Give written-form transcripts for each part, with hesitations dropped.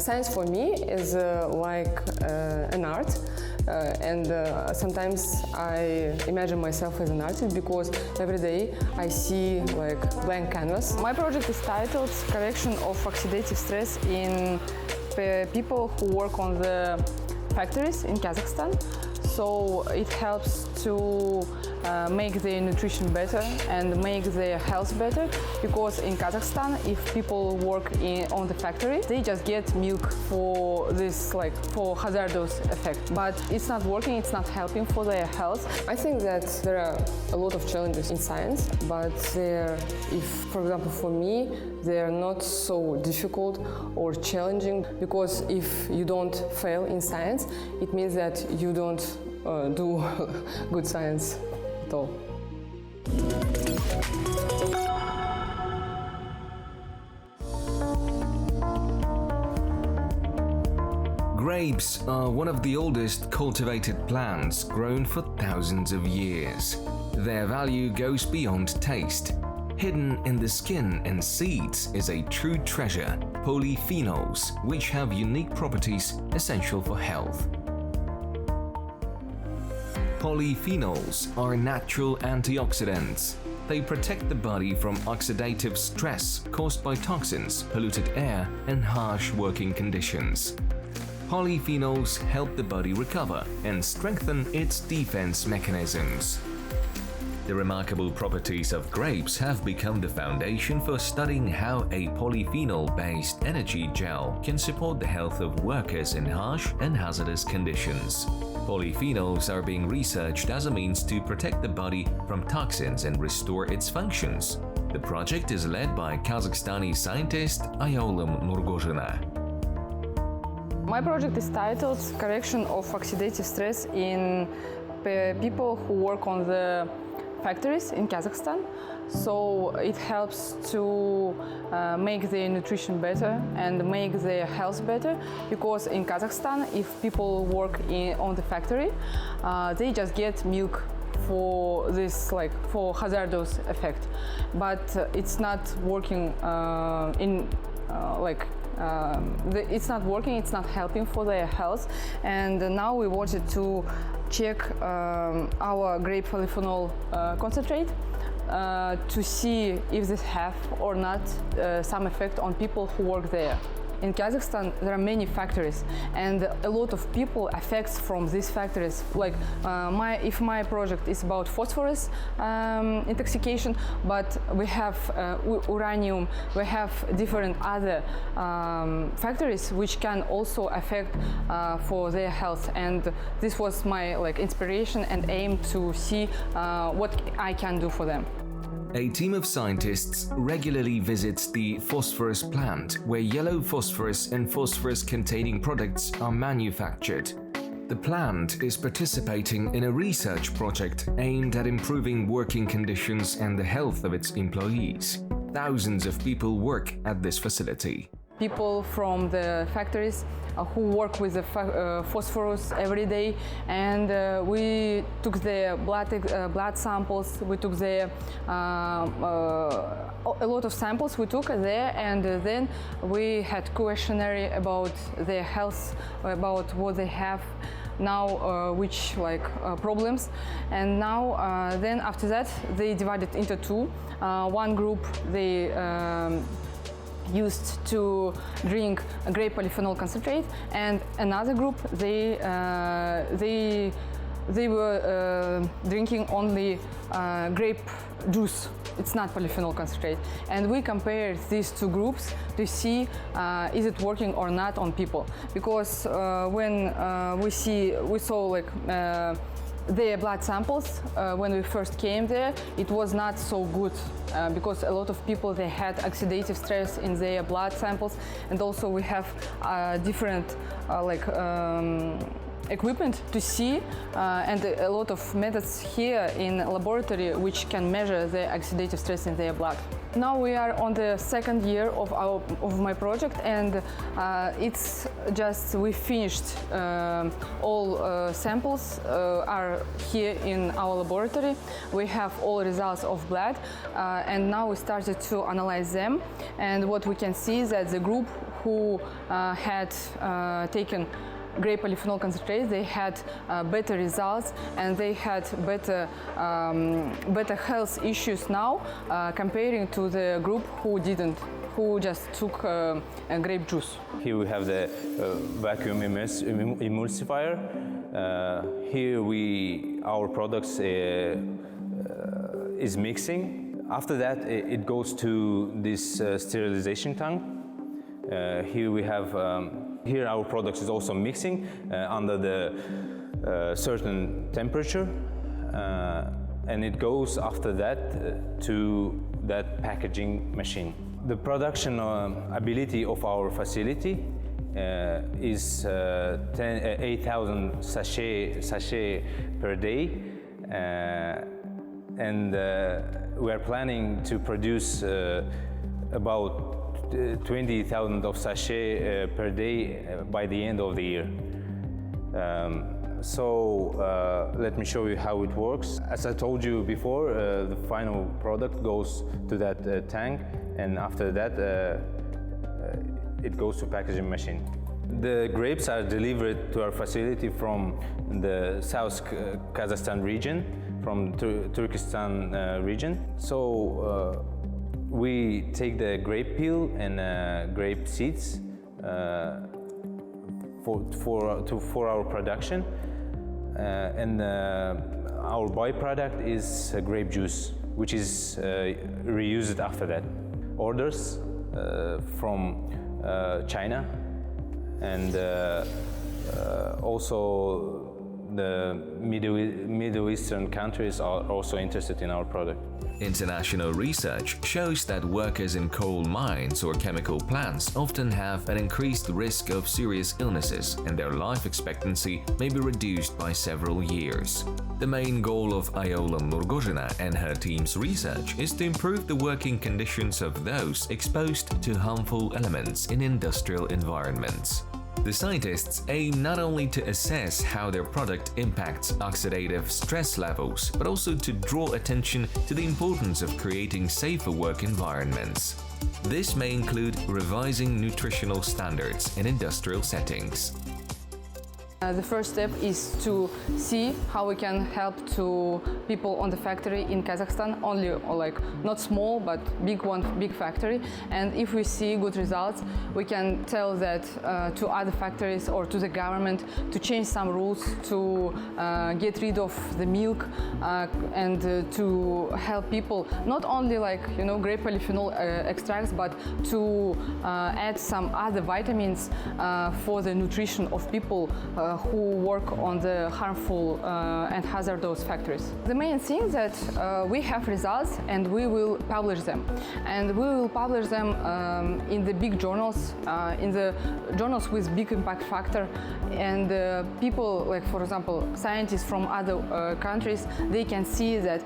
Science for me is like an art, and sometimes I imagine myself as an artist because every day I see like blank canvas. My project is titled Correction of Oxidative Stress in people who work on the factories in Kazakhstan. So it helps to make their nutrition better and make their health better, because in Kazakhstan, if people work on the factory, they just get milk for this, like, for hazardous effect. But it's not working, it's not helping for their health. I think that there are a lot of challenges in science, but for example, for me, they are not so difficult or challenging, because if you don't fail in science, it means that you don't do good science at all. Grapes are one of the oldest cultivated plants grown for thousands of years. Their value goes beyond taste. Hidden in the skin and seeds is a true treasure, polyphenols, which have unique properties essential for health. Polyphenols are natural antioxidants. They protect the body from oxidative stress caused by toxins, polluted air, and harsh working conditions. Polyphenols help the body recover and strengthen its defense mechanisms. The remarkable properties of grapes have become the foundation for studying how a polyphenol-based energy gel can support the health of workers in harsh and hazardous conditions. Polyphenols are being researched as a means to protect the body from toxins and restore its functions. The project is led by Kazakhstani scientist Ayaulym Nurgozhina. My project is titled Correction of Oxidative Stress in people who work on the factories in Kazakhstan. So it helps to make their nutrition better and make their health better, because in Kazakhstan, if people work on the factory, they just get milk for this, like, for hazardous effect. But it's not working it's not working, it's not helping for their health. And now we wanted to check our grape polyphenol concentrate to see if this have or not some effect on people who work there. In Kazakhstan, there are many factories, and a lot of people affects from these factories. Like if my project is about phosphorus intoxication, but we have uranium, we have different other factories which can also affect for their health. And this was my inspiration and aim to see what I can do for them. A team of scientists regularly visits the phosphorus plant, where yellow phosphorus and phosphorus-containing products are manufactured. The plant is participating in a research project aimed at improving working conditions and the health of its employees. Thousands of people work at this facility. People from the factories who work with the phosphorus every day, and we took their blood samples, we took their a lot of samples we took there, and then we had questionnaire about their health, about what they have now, which problems. And now then after that they divided into two. One group they used to drink grape polyphenol concentrate, and another group they were drinking only grape juice. It's not polyphenol concentrate. And we compared these two groups to see is it working or not on people, because when we saw their blood samples when we first came there, it was not so good, because a lot of people, they had oxidative stress in their blood samples, and also we have different equipment to see and a lot of methods here in laboratory which can measure the oxidative stress in their blood. Now we are on the second year of my project, and it's just we finished all samples are here in our laboratory. We have all results of blood, and now we started to analyze them. And what we can see is that the group who had taken grape polyphenol concentrates, they had better results and they had better health issues now comparing to the group who didn't, who just took grape juice. Here we have the vacuum emulsifier. Here our products is mixing. After that, it goes to this sterilization tank. Here we have, here our products is also mixing under the certain temperature, and it goes after that to that packaging machine. The production ability of our facility is 8,000 sachet per day, and we are planning to produce about 20,000 of sachet per day by the end of the year. Let me show you how it works. As I told you before, the final product goes to that tank, and after that it goes to packaging machine. The grapes are delivered to our facility from the South Kazakhstan region, from Turkestan region. So we take the grape peel and grape seeds for our production, and our byproduct is grape juice, which is reused after that. Orders from China and also the Middle Eastern countries are also interested in our product. International research shows that workers in coal mines or chemical plants often have an increased risk of serious illnesses, and their life expectancy may be reduced by several years. The main goal of Ayaulym Nurgozhina and her team's research is to improve the working conditions of those exposed to harmful elements in industrial environments. The scientists aim not only to assess how their product impacts oxidative stress levels, but also to draw attention to the importance of creating safer work environments. This may include revising nutritional standards in industrial settings. The first step is to see how we can help to people on the factory in Kazakhstan, only like not small but big factory. And if we see good results, we can tell that to other factories or to the government to change some rules, to get rid of the milk and to help people not only grape polyphenol extracts, but to add some other vitamins for the nutrition of people who work on the harmful and hazardous factories. The main thing that we have results and we will publish them. And we will publish them in the big journals, in the journals with big impact factor. And people, like for example, scientists from other countries, they can see that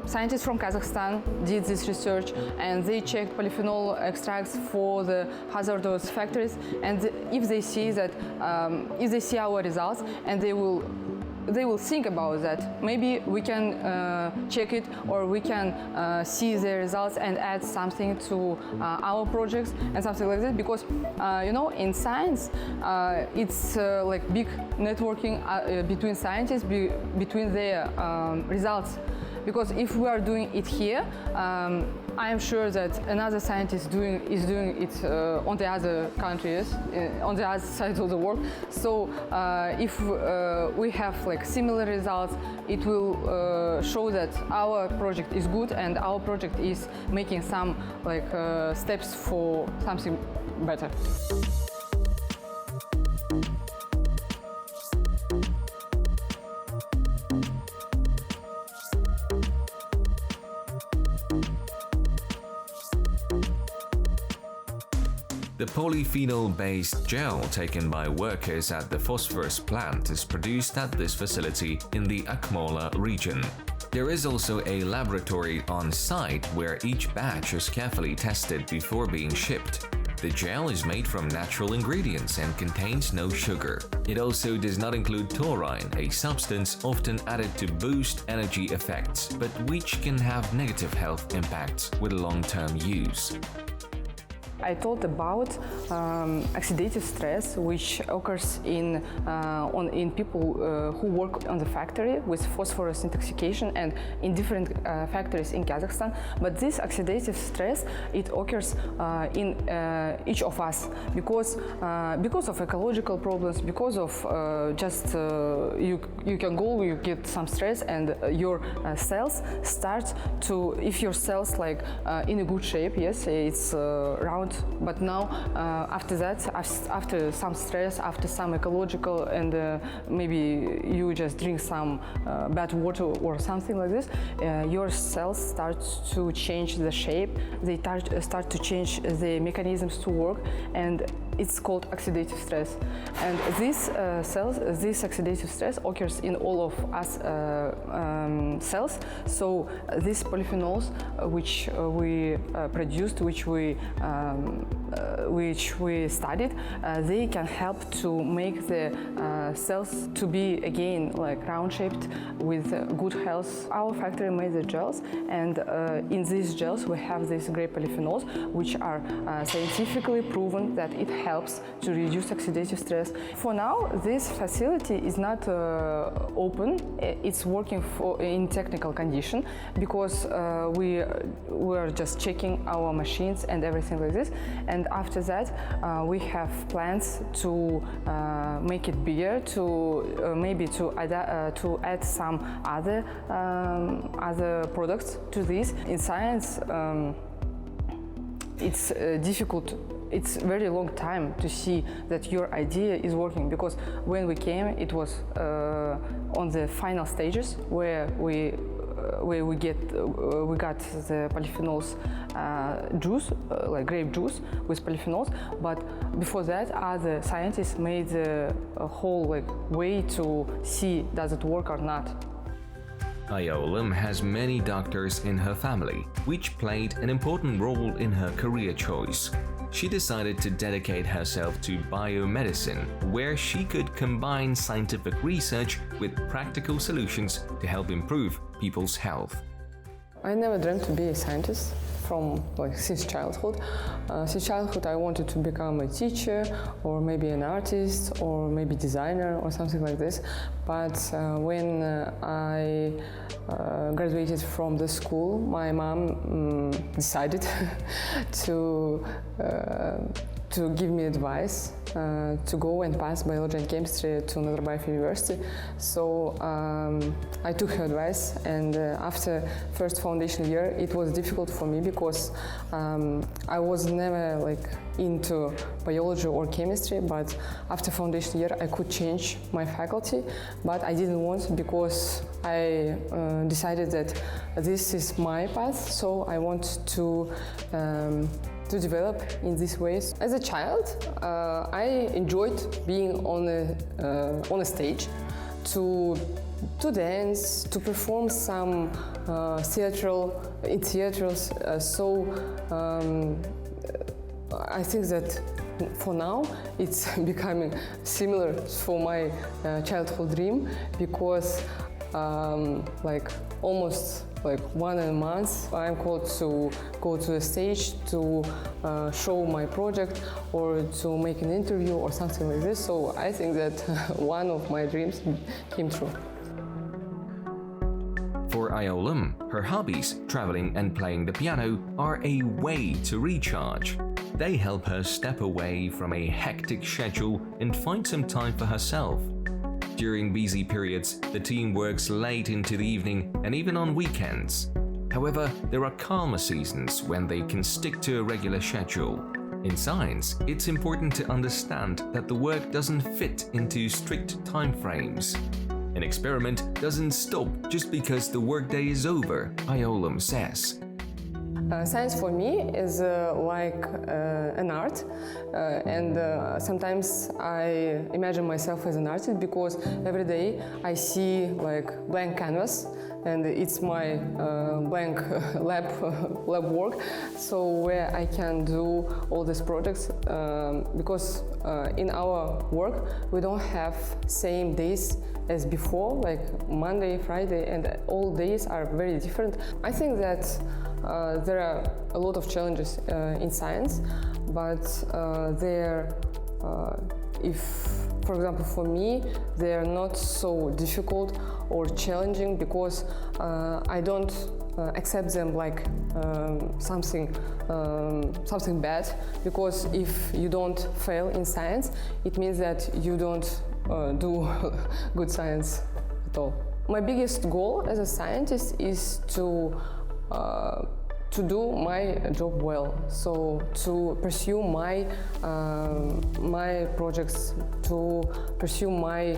scientists from Kazakhstan did this research and they checked polyphenol extracts for the hazardous factories. And if they see that, if they see our results, and they will think about that. Maybe we can check it, or we can see the results and add something to our projects and something like that. Because in science, it's like big networking between scientists, between their results. Because if we are doing it here, I am sure that another scientist is doing it on the other countries, on the other side of the world. So if we have similar results, it will show that our project is good and our project is making some steps for something better. The polyphenol-based gel taken by workers at the phosphorus plant is produced at this facility in the Akmola region. There is also a laboratory on site where each batch is carefully tested before being shipped. The gel is made from natural ingredients and contains no sugar. It also does not include taurine, a substance often added to boost energy effects, but which can have negative health impacts with long-term use. I told about oxidative stress, which occurs in people who work on the factory with phosphorus intoxication and in different factories in Kazakhstan. But this oxidative stress, it occurs in each of us because of ecological problems, because of you can go, you get some stress, and your cells start to, if your cells in a good shape, yes, it's round, but now after that, after some stress, after some ecological, and maybe you just drink some bad water or something like this, your cells start to change the shape, they start to change the mechanisms to work, and it's called oxidative stress. And this oxidative stress occurs in all of us cells. So these polyphenols, which we produced, which we studied, they can help to make the cells to be again round-shaped with good health. Our factory made the gels, and in these gels we have these great polyphenols, which are scientifically proven that it helps to reduce oxidative stress. For now, this facility is not open. It's working in technical condition because we are just checking our machines and everything like this. And after that, we have plans to make it bigger, to maybe to add some other products to this. In science, it's difficult. It's a very long time to see that your idea is working, because when we came, it was on the final stages where we got the polyphenols juice, like grape juice with polyphenols. But before that, other scientists made a whole way to see does it work or not. Ayaulym has many doctors in her family, which played an important role in her career choice. She decided to dedicate herself to biomedicine, where she could combine scientific research with practical solutions to help improve people's health. I never dreamt to be a scientist since childhood. Since childhood, I wanted to become a teacher, or maybe an artist, or maybe designer, or something like this. But when I graduated from the school, my mom decided to give me advice to go and pass biology and chemistry to Nazarbayev University. So I took her advice, and after first foundation year, it was difficult for me because I was never into biology or chemistry, but after foundation year I could change my faculty, but I didn't want, because I decided that this is my path, so I want to develop in these ways. As a child, I enjoyed being on a stage, to dance, to perform some in theaters. So I think that for now it's becoming similar for my childhood dream, because almost one a month I'm called to go to the stage to show my project or to make an interview or something like this. So I think that one of my dreams came true. For Ayaulym, her hobbies, traveling and playing the piano, are a way to recharge. They help her step away from a hectic schedule and find some time for herself. During busy periods, the team works late into the evening and even on weekends. However, there are calmer seasons when they can stick to a regular schedule. In science, it's important to understand that the work doesn't fit into strict time frames. An experiment doesn't stop just because the workday is over, Ayaulym says. Science for me is like an art, and sometimes I imagine myself as an artist, because every day I see blank canvas, and it's my blank lab work, so where I can do all these projects, because in our work we don't have same days as before, like Monday, Friday, and all days are very different. I think that there are a lot of challenges in science, but if, for example, for me, they are not so difficult or challenging because I don't accept them like something bad. Because if you don't fail in science, it means that you don't do good science at all. My biggest goal as a scientist is to do my job well, so to pursue my projects, to pursue my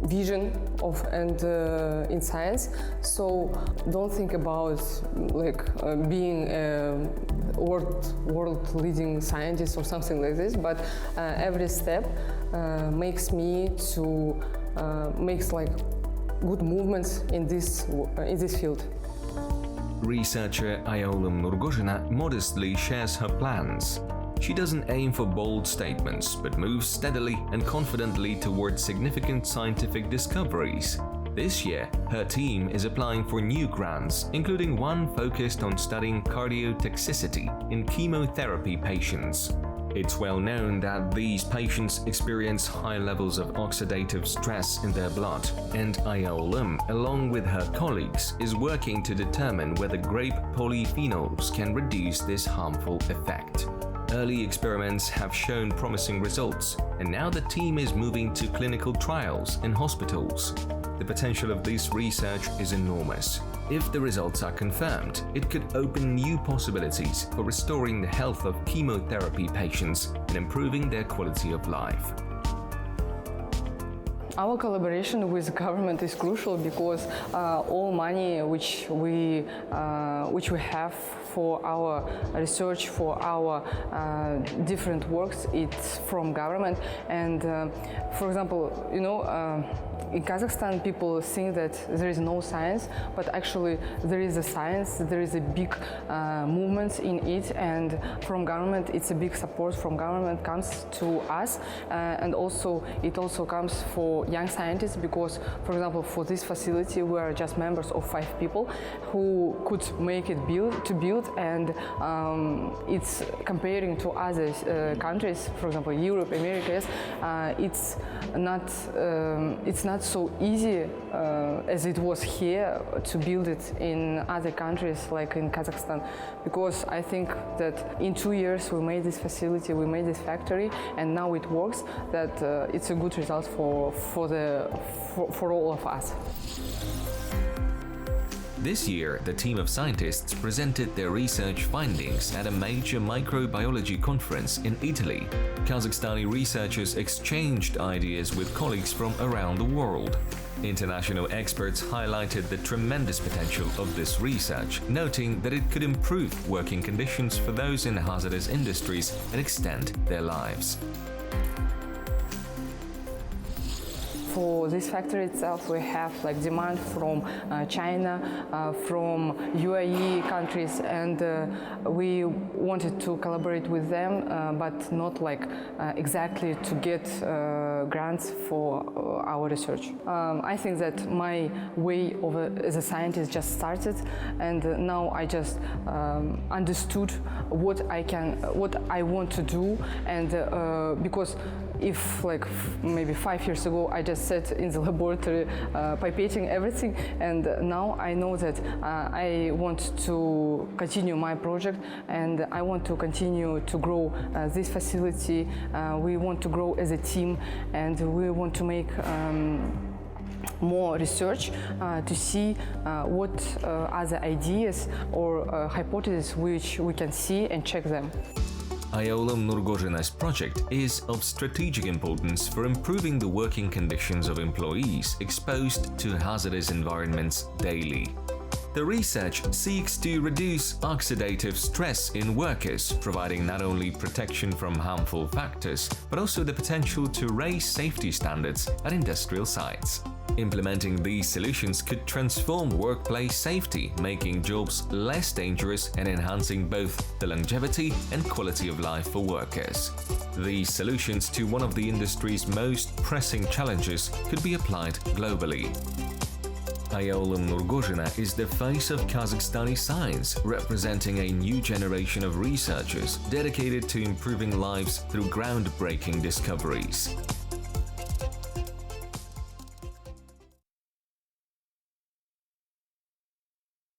vision of in science. So don't think about like being a world leading scientist or something like this, but every step makes me to makes like good movements in this field. Researcher Ayaulym Nurgozhina modestly shares her plans. She doesn't aim for bold statements, but moves steadily and confidently towards significant scientific discoveries. This year, her team is applying for new grants, including one focused on studying cardiotoxicity in chemotherapy patients. It's well known that these patients experience high levels of oxidative stress in their blood, and Ayaulym, along with her colleagues, is working to determine whether grape polyphenols can reduce this harmful effect. Early experiments have shown promising results, and now the team is moving to clinical trials in hospitals. The potential of this research is enormous. If the results are confirmed, it could open new possibilities for restoring the health of chemotherapy patients and improving their quality of life. Our collaboration with the government is crucial because all money which we have for our research, for our different works, it's from government. And for example, you know, in Kazakhstan, people think that there is no science, but actually there is a science, there is a big movement in it, and from government, it's a big support from government comes to us, and also it also comes for young scientists because, for example, for this facility, we are just members of 5 people who could make it build, and it's comparing to other countries, for example, Europe, America, it's not so easy as it was here to build it in other countries like in Kazakhstan, because I think that in 2 years we made this facility, we made this factory, and now it works. That it's a good result for all of us. This year, the team of scientists presented their research findings at a major microbiology conference in Italy. Kazakhstani researchers exchanged ideas with colleagues from around the world. International experts highlighted the tremendous potential of this research, noting that it could improve working conditions for those in hazardous industries and extend their lives. For this factory itself, we have like demand from China, from UAE countries, and we wanted to collaborate with them, but not like exactly to get grants for our research. I think that my way as a scientist just started, and now I just understood what I want to do, and because if like maybe 5 years ago I just sat in the laboratory pipetting everything, and now I know that I want to continue my project, and I want to continue to grow this facility. We want to grow as a team, and we want to make more research to see what other ideas or hypotheses which we can see and check them. Ayaulym Nurgozhina's project is of strategic importance for improving the working conditions of employees exposed to hazardous environments daily. The research seeks to reduce oxidative stress in workers, providing not only protection from harmful factors, but also the potential to raise safety standards at industrial sites. Implementing these solutions could transform workplace safety, making jobs less dangerous and enhancing both the longevity and quality of life for workers. These solutions to one of the industry's most pressing challenges could be applied globally. Ayaulym Nurgozhina is the face of Kazakhstani science, representing a new generation of researchers dedicated to improving lives through groundbreaking discoveries.